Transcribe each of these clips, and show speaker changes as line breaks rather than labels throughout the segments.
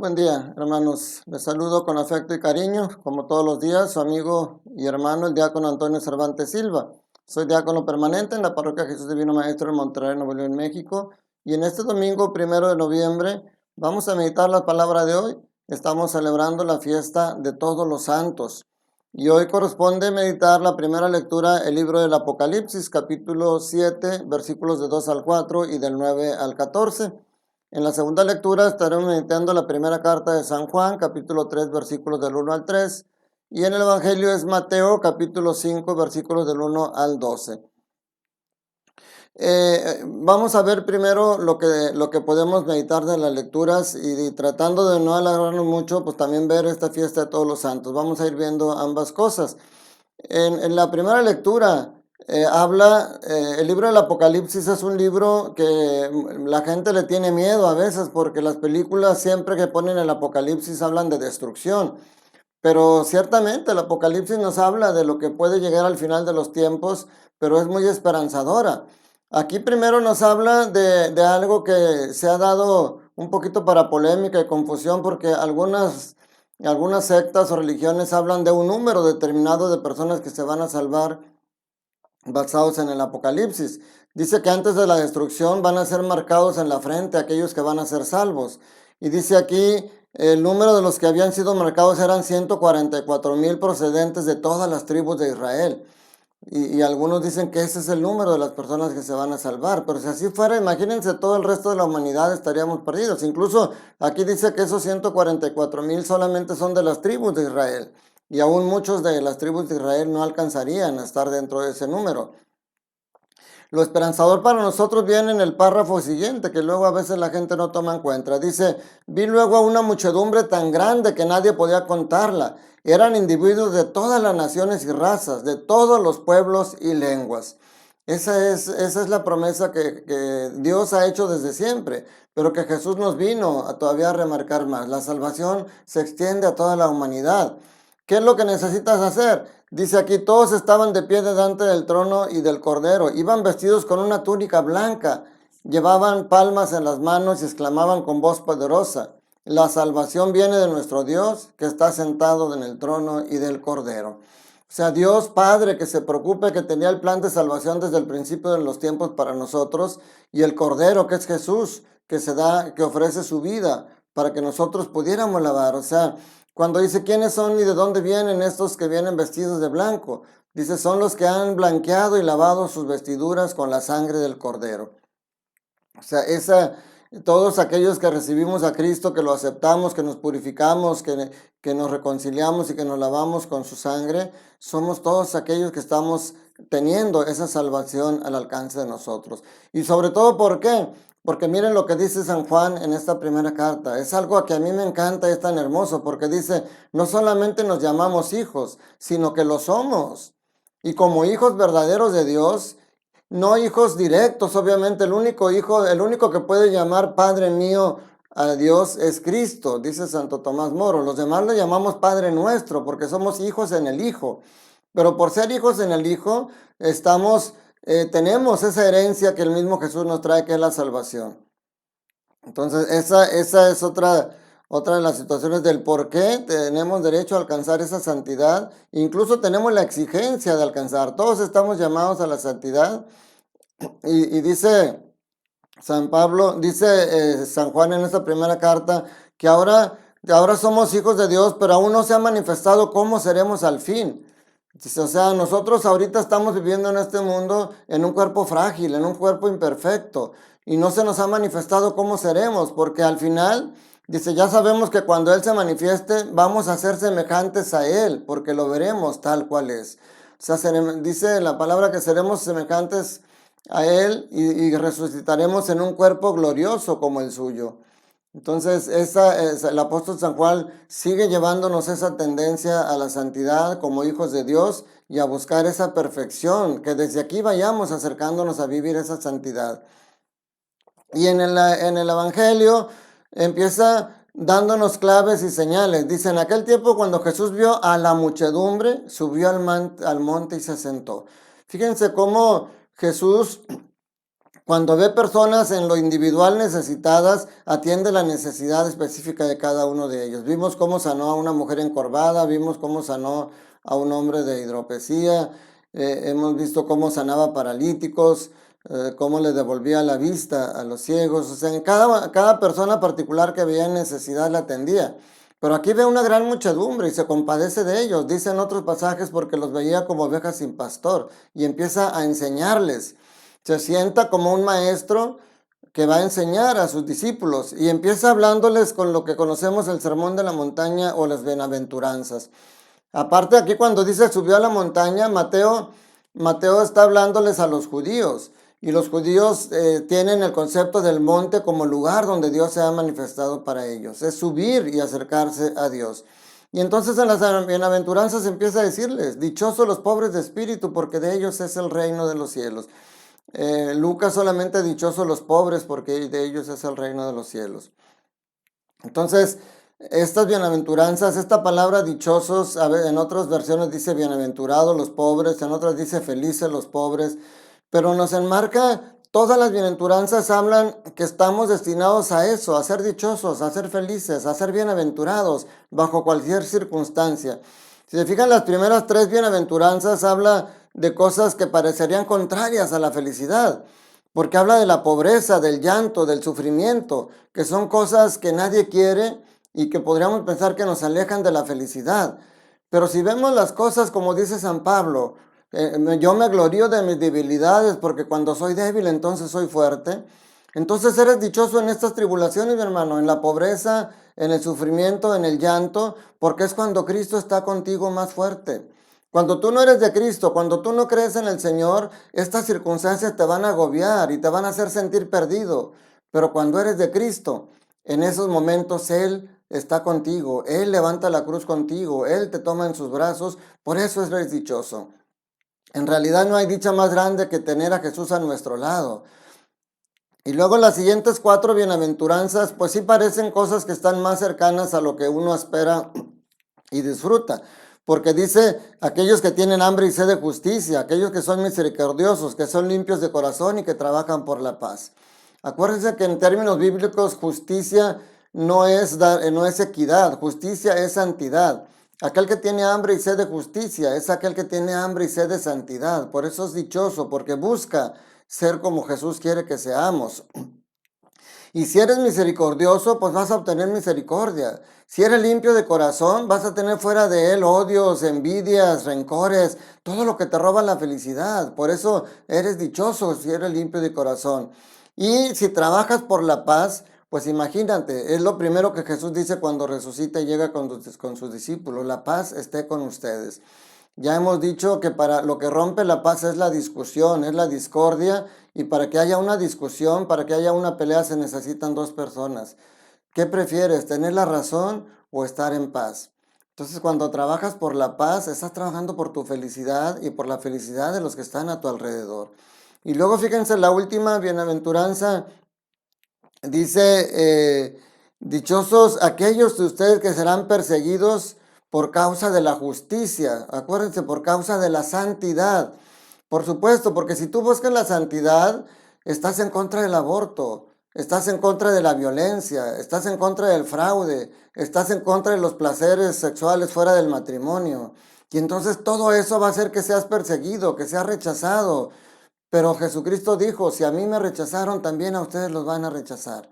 Buen día, hermanos. Les saludo con afecto y cariño, como todos los días, su amigo y hermano, el diácono Antonio Cervantes Silva. Soy diácono permanente en la parroquia Jesús Divino Maestro en Monterrey, Nuevo León, México. Y en este domingo, 1 de noviembre, vamos a meditar la palabra de hoy. Estamos celebrando la fiesta de todos los santos. Y hoy corresponde meditar la primera lectura, el libro del Apocalipsis, capítulo 7, versículos de 2 al 4 y del 9 al 14. En la segunda lectura estaremos meditando la primera carta de San Juan, capítulo 3, versículos del 1 al 3, y en el Evangelio es Mateo, capítulo 5, versículos del 1 al 12. Vamos a ver primero lo que podemos meditar de las lecturas y tratando de no alargarnos mucho, pues también ver esta fiesta de todos los santos. Vamos a ir viendo ambas cosas. En la primera lectura el libro del Apocalipsis es un libro que la gente le tiene miedo a veces porque las películas siempre que ponen el Apocalipsis hablan de destrucción. Pero ciertamente el Apocalipsis nos habla de lo que puede llegar al final de los tiempos, pero es muy esperanzadora. Aquí primero nos habla de algo que se ha dado un poquito para polémica y confusión porque algunas sectas o religiones hablan de un número determinado de personas que se van a salvar basados en el Apocalipsis. Dice que antes de la destrucción van a ser marcados en la frente aquellos que van a ser salvos. Y dice aquí, el número de los que habían sido marcados eran 144,000 procedentes de todas las tribus de Israel. Y algunos dicen que ese es el número de las personas que se van a salvar. Pero si así fuera, imagínense, todo el resto de la humanidad estaríamos perdidos. Incluso aquí dice que esos 144,000 solamente son de las tribus de Israel. Y aún muchos de las tribus de Israel no alcanzarían a estar dentro de ese número. Lo esperanzador para nosotros viene en el párrafo siguiente, que luego a veces la gente no toma en cuenta. Dice, vi luego a una muchedumbre tan grande que nadie podía contarla. Eran individuos de todas las naciones y razas, de todos los pueblos y lenguas. Esa es la promesa que Dios ha hecho desde siempre, pero que Jesús nos vino a todavía remarcar más. La salvación se extiende a toda la humanidad. ¿Qué es lo que necesitas hacer? Dice aquí, todos estaban de pie delante del trono y del Cordero. Iban vestidos con una túnica blanca, llevaban palmas en las manos y exclamaban con voz poderosa, la salvación viene de nuestro Dios que está sentado en el trono y del Cordero. O sea, Dios Padre que se preocupe, que tenía el plan de salvación desde el principio de los tiempos para nosotros, y el Cordero que es Jesús, que ofrece su vida para que nosotros pudiéramos lavar. O sea, cuando dice quiénes son y de dónde vienen estos que vienen vestidos de blanco, dice son los que han blanqueado y lavado sus vestiduras con la sangre del Cordero. O sea, todos aquellos que recibimos a Cristo, que lo aceptamos, que nos purificamos, que nos reconciliamos y que nos lavamos con su sangre, somos todos aquellos que estamos teniendo esa salvación al alcance de nosotros. Y sobre todo, ¿por qué? Porque miren lo que dice San Juan en esta primera carta. Es algo que a mí me encanta y es tan hermoso, porque dice, no solamente nos llamamos hijos, sino que lo somos. Y como hijos verdaderos de Dios, no hijos directos, obviamente, el único que puede llamar Padre mío a Dios es Cristo, dice Santo Tomás Moro. Los demás le llamamos Padre nuestro porque somos hijos en el Hijo. Pero por ser hijos en el Hijo, tenemos esa herencia que el mismo Jesús nos trae, que es la salvación. Entonces, esa es otra de las situaciones del por qué tenemos derecho a alcanzar esa santidad. Incluso tenemos la exigencia de alcanzar. Todos estamos llamados a la santidad. Y dice San Pablo, dice San Juan en esta primera carta, que ahora somos hijos de Dios, pero aún no se ha manifestado cómo seremos al fin. Dice, o sea, nosotros ahorita estamos viviendo en este mundo en un cuerpo frágil, en un cuerpo imperfecto, y no se nos ha manifestado cómo seremos, porque al final, dice, ya sabemos que cuando Él se manifieste, vamos a ser semejantes a Él, porque lo veremos tal cual es. O sea, dice la palabra que seremos semejantes a Él y resucitaremos en un cuerpo glorioso como el suyo. Entonces, el apóstol San Juan sigue llevándonos esa tendencia a la santidad como hijos de Dios y a buscar esa perfección, que desde aquí vayamos acercándonos a vivir esa santidad. Y en el Evangelio empieza dándonos claves y señales. Dice, en aquel tiempo cuando Jesús vio a la muchedumbre, subió al monte y se sentó. Fíjense cómo Jesús Cuando ve personas en lo individual necesitadas, atiende la necesidad específica de cada uno de ellos. Vimos cómo sanó a una mujer encorvada, vimos cómo sanó a un hombre de hidropesía, hemos visto cómo sanaba paralíticos, cómo le devolvía la vista a los ciegos. O sea, en cada persona particular que veía necesidad la atendía. Pero aquí ve una gran muchedumbre y se compadece de ellos. Dicen otros pasajes porque los veía como ovejas sin pastor y empieza a enseñarles. Se sienta como un maestro que va a enseñar a sus discípulos y empieza hablándoles con lo que conocemos el sermón de la montaña o las bienaventuranzas. Aparte aquí cuando dice subió a la montaña, Mateo está hablándoles a los judíos y los judíos tienen el concepto del monte como lugar donde Dios se ha manifestado para ellos. Es subir y acercarse a Dios. Y entonces en las bienaventuranzas empieza a decirles, dichosos los pobres de espíritu porque de ellos es el reino de los cielos. Lucas solamente dichosos los pobres porque de ellos es el reino de los cielos. Entonces, estas bienaventuranzas, esta palabra dichosos, en otras versiones dice bienaventurados los pobres, en otras dice felices los pobres, pero nos enmarca, todas las bienaventuranzas hablan que estamos destinados a eso, a ser dichosos, a ser felices, a ser bienaventurados bajo cualquier circunstancia. Si se fijan, las primeras tres bienaventuranzas habla de cosas que parecerían contrarias a la felicidad, porque habla de la pobreza, del llanto, del sufrimiento, que son cosas que nadie quiere y que podríamos pensar que nos alejan de la felicidad. Pero si vemos las cosas como dice San Pablo, yo me glorío de mis debilidades porque cuando soy débil entonces soy fuerte. Entonces eres dichoso en estas tribulaciones, mi hermano, en la pobreza, en el sufrimiento, en el llanto, porque es cuando Cristo está contigo más fuerte. Cuando tú no eres de Cristo, cuando tú no crees en el Señor, estas circunstancias te van a agobiar y te van a hacer sentir perdido. Pero cuando eres de Cristo, en esos momentos Él está contigo, Él levanta la cruz contigo, Él te toma en sus brazos, por eso eres dichoso. En realidad no hay dicha más grande que tener a Jesús a nuestro lado. Y luego las siguientes cuatro bienaventuranzas, pues sí parecen cosas que están más cercanas a lo que uno espera y disfruta. Porque dice, aquellos que tienen hambre y sed de justicia, aquellos que son misericordiosos, que son limpios de corazón y que trabajan por la paz. Acuérdense que en términos bíblicos justicia no es equidad, justicia es santidad. Aquel que tiene hambre y sed de justicia es aquel que tiene hambre y sed de santidad. Por eso es dichoso, porque busca ser como Jesús quiere que seamos. Y si eres misericordioso, pues vas a obtener misericordia. Si eres limpio de corazón, vas a tener fuera de él odios, envidias, rencores, todo lo que te roba la felicidad. Por eso eres dichoso si eres limpio de corazón. Y si trabajas por la paz, pues imagínate, es lo primero que Jesús dice cuando resucita y llega con sus discípulos, la paz esté con ustedes. Ya hemos dicho que para lo que rompe la paz es la discusión, es la discordia, y para que haya una discusión, para que haya una pelea se necesitan dos personas. ¿Qué prefieres, tener la razón o estar en paz? Entonces, cuando trabajas por la paz, estás trabajando por tu felicidad y por la felicidad de los que están a tu alrededor. Y luego fíjense, la última bienaventuranza dice, dichosos aquellos de ustedes que serán perseguidos por causa de la justicia. Acuérdense, por causa de la santidad. Por supuesto, porque si tú buscas la santidad, estás en contra del aborto, estás en contra de la violencia, estás en contra del fraude, estás en contra de los placeres sexuales fuera del matrimonio. Y entonces todo eso va a hacer que seas perseguido, que seas rechazado. Pero Jesucristo dijo, si a mí me rechazaron, también a ustedes los van a rechazar.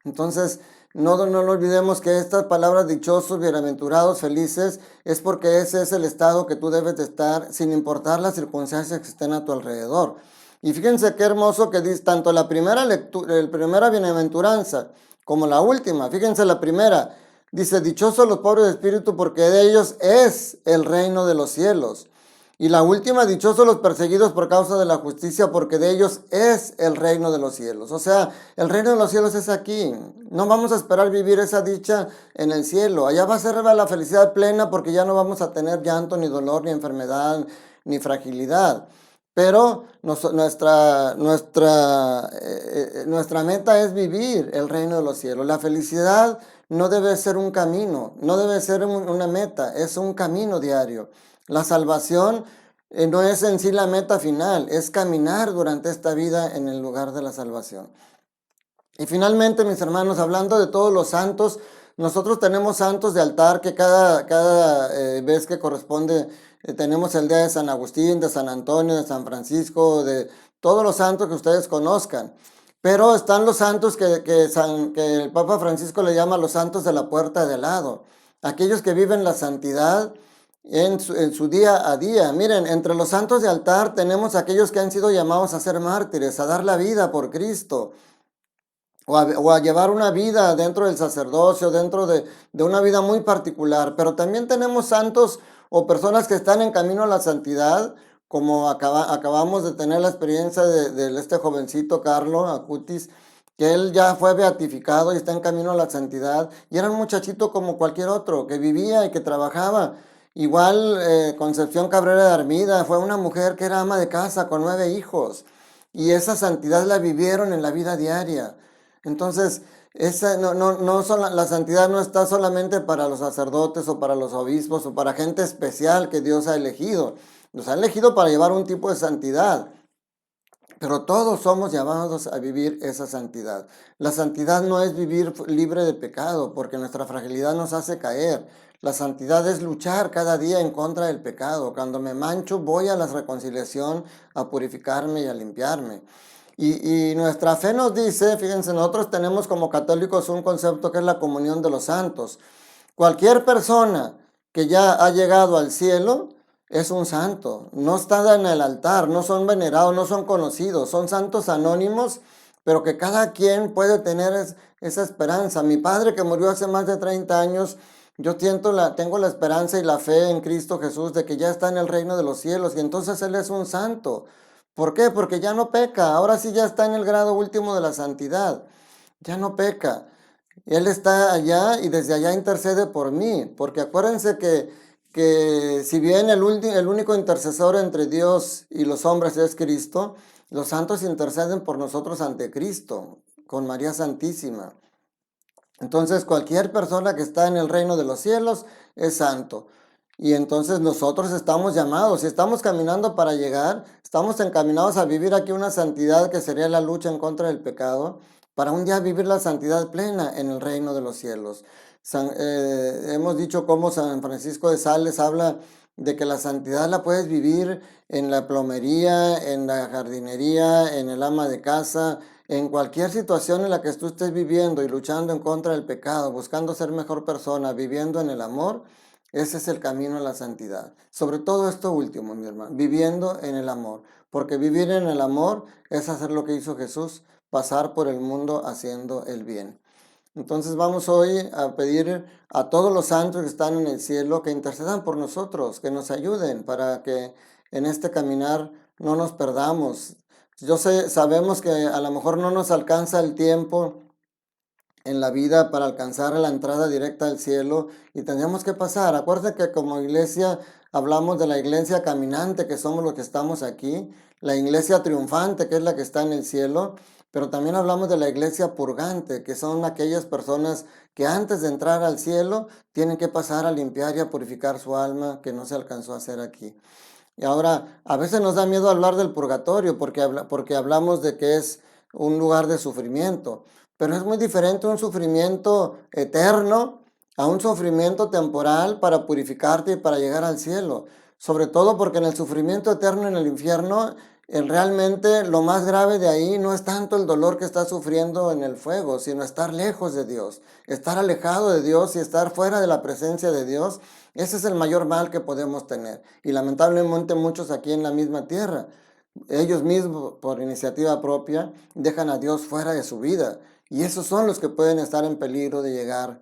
Entonces, no lo olvidemos que estas palabras dichosos, bienaventurados, felices, es porque ese es el estado que tú debes de estar sin importar las circunstancias que estén a tu alrededor. Y fíjense qué hermoso que dice tanto la primera primera bienaventuranza como la última. Fíjense la primera, dice, dichosos los pobres de espíritu porque de ellos es el reino de los cielos. Y la última, dichosos los perseguidos por causa de la justicia, porque de ellos es el reino de los cielos. O sea, el reino de los cielos es aquí. No vamos a esperar vivir esa dicha en el cielo. Allá va a ser la felicidad plena porque ya no vamos a tener llanto, ni dolor, ni enfermedad, ni fragilidad. Pero nuestra meta es vivir el reino de los cielos. La felicidad no debe ser un camino, no debe ser una meta, es un camino diario. La salvación No es en sí la meta final, es caminar durante esta vida en el lugar de la salvación. Y finalmente, mis hermanos, hablando de todos los santos, nosotros tenemos santos de altar que cada vez que corresponde, tenemos el día de San Agustín, de San Antonio, de San Francisco, de todos los santos que ustedes conozcan. Pero están los santos que el Papa Francisco le llama los santos de la puerta de al lado, aquellos que viven la santidad en su día a día. Miren, entre los santos de altar tenemos aquellos que han sido llamados a ser mártires, a dar la vida por Cristo o a llevar una vida dentro del sacerdocio, dentro de una vida muy particular. Pero también tenemos santos o personas que están en camino a la santidad, como acabamos de tener la experiencia de este jovencito Carlo Acutis, que él ya fue beatificado y está en camino a la santidad, y era un muchachito como cualquier otro, que vivía y que trabajaba. Igual Concepción Cabrera de Armida fue una mujer que era ama de casa con 9 hijos, y esa santidad la vivieron en la vida diaria. Entonces, la santidad no está solamente para los sacerdotes o para los obispos o para gente especial que Dios ha elegido. Nos ha elegido para llevar un tipo de santidad, pero todos somos llamados a vivir esa santidad. La santidad no es vivir libre de pecado, porque nuestra fragilidad nos hace caer. La santidad es luchar cada día en contra del pecado. Cuando me mancho, voy a la reconciliación a purificarme y a limpiarme. Y nuestra fe nos dice, fíjense, nosotros tenemos como católicos un concepto que es la comunión de los santos. Cualquier persona que ya ha llegado al cielo es un santo. No está en el altar, no son venerados, no son conocidos, son santos anónimos, pero que cada quien puede tener esa esperanza. Mi padre, que murió hace más de 30 años, yo tengo la esperanza y la fe en Cristo Jesús de que ya está en el reino de los cielos, y entonces Él es un santo. ¿Por qué? Porque ya no peca, ahora sí ya está en el grado último de la santidad, ya no peca. Él está allá y desde allá intercede por mí, porque acuérdense que si bien el único intercesor entre Dios y los hombres es Cristo, los santos interceden por nosotros ante Cristo, con María Santísima. Entonces cualquier persona que está en el reino de los cielos es santo. Y entonces nosotros estamos llamados, si estamos caminando para llegar, estamos encaminados a vivir aquí una santidad que sería la lucha en contra del pecado, para un día vivir la santidad plena en el reino de los cielos. Hemos dicho cómo San Francisco de Sales habla de que la santidad la puedes vivir en la plomería, en la jardinería, en el ama de casa, en cualquier situación en la que tú estés viviendo y luchando en contra del pecado, buscando ser mejor persona, viviendo en el amor. Ese es el camino a la santidad. Sobre todo esto último, mi hermano, viviendo en el amor. Porque vivir en el amor es hacer lo que hizo Jesús, pasar por el mundo haciendo el bien. Entonces vamos hoy a pedir a todos los santos que están en el cielo que intercedan por nosotros, que nos ayuden para que en este caminar no nos perdamos. Sabemos que a lo mejor no nos alcanza el tiempo en la vida para alcanzar la entrada directa al cielo y tendríamos que pasar. Acuérdense que como iglesia hablamos de la iglesia caminante, que somos los que estamos aquí, la iglesia triunfante, que es la que está en el cielo, pero también hablamos de la iglesia purgante, que son aquellas personas que antes de entrar al cielo tienen que pasar a limpiar y a purificar su alma, que no se alcanzó a hacer aquí. Y ahora, a veces nos da miedo hablar del purgatorio porque hablamos de que es un lugar de sufrimiento, pero es muy diferente un sufrimiento eterno a un sufrimiento temporal para purificarte y para llegar al cielo. Sobre todo porque en el sufrimiento eterno en el infierno, realmente lo más grave de ahí no es tanto el dolor que estás sufriendo en el fuego, sino estar lejos de Dios, estar alejado de Dios y estar fuera de la presencia de Dios. Ese es el mayor mal que podemos tener. Y lamentablemente muchos aquí en la misma tierra, ellos mismos por iniciativa propia, dejan a Dios fuera de su vida. Y esos son los que pueden estar en peligro de llegar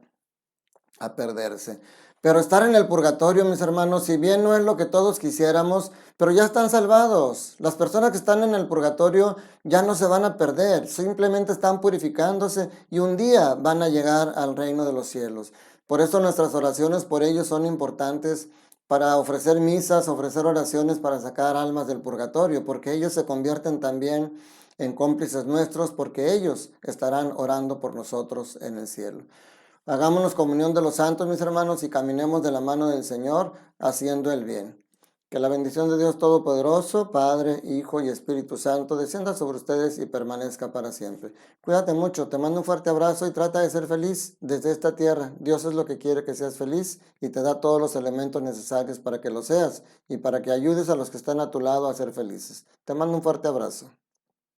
a perderse. Pero estar en el purgatorio, mis hermanos, si bien no es lo que todos quisiéramos, pero ya están salvados. Las personas que están en el purgatorio ya no se van a perder, simplemente están purificándose y un día van a llegar al reino de los cielos. Por eso nuestras oraciones por ellos son importantes para ofrecer misas, ofrecer oraciones para sacar almas del purgatorio, porque ellos se convierten también en cómplices nuestros, porque ellos estarán orando por nosotros en el cielo. Hagámonos comunión de los santos, mis hermanos, y caminemos de la mano del Señor haciendo el bien. Que la bendición de Dios Todopoderoso, Padre, Hijo y Espíritu Santo, descienda sobre ustedes y permanezca para siempre. Cuídate mucho, te mando un fuerte abrazo y trata de ser feliz desde esta tierra. Dios es lo que quiere que seas feliz y te da todos los elementos necesarios para que lo seas y para que ayudes a los que están a tu lado a ser felices. Te mando un fuerte abrazo.